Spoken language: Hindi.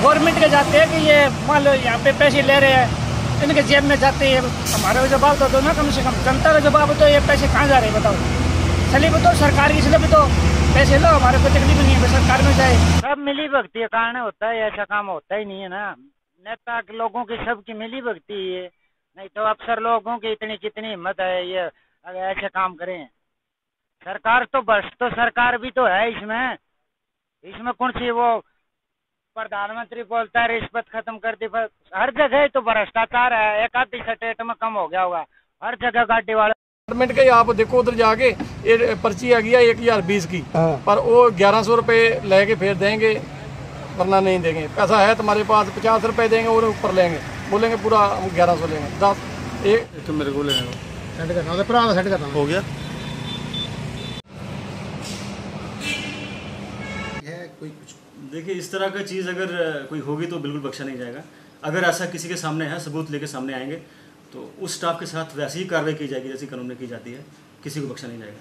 गवर्नमेंट के जाते हैं कि ये मान लो यहाँ पे पैसे ले रहे हैं, इनके जेब में जाते हैं। हमारे को जवाब तो दो ना, कम से कम जनता का जवाब तो, ये पैसे कहाँ जा रहे हैं बताओ। स्लिप तो सरकार की स्लिप तो पैसे लो, हमारे को तकलीफ नहीं है, सरकार में जाए। सब मिली भगती के कारण होता है, ऐसा काम होता ही नहीं है ना। नेता के लोगों की सबकी मिली भगती है, नहीं तो अफसर लोगों की इतनी कितनी हिम्मत है ये अगर ऐसे काम करें। सरकार तो भ्रष्ट तो सरकार भी तो है इसमें। इसमें कौन सी वो प्रधानमंत्री बोलता है रिश्वत खत्म कर दी, पर हर जगह तो भ्रष्टाचार है। एक आधी स्टेट में कम हो गया होगा, हर जगह गाड़ी वाले। गवर्नमेंट के आप देखो उधर जाके ये पर्ची आ गई है 1020 की, पर वो 1100 रुपये लेके फिर देंगे, वरना नहीं देंगे। पैसा है तुम्हारे पास 50 रुपये देंगे और ऊपर लेंगे, बोलेंगे पूरा हम 1100 लेंगे। 10 एक तो मेरे को लेंगे सेट करना, सेट करना हो गया है कोई कुछ। देखिए, इस तरह का चीज़ अगर कोई होगी तो बिल्कुल बख्शा नहीं जाएगा। अगर ऐसा किसी के सामने है, सबूत लेके सामने आएंगे तो उस स्टाफ के साथ वैसी ही कार्रवाई की जाएगी जैसी कानून में की जाती है, किसी को बख्शा नहीं जाएगा।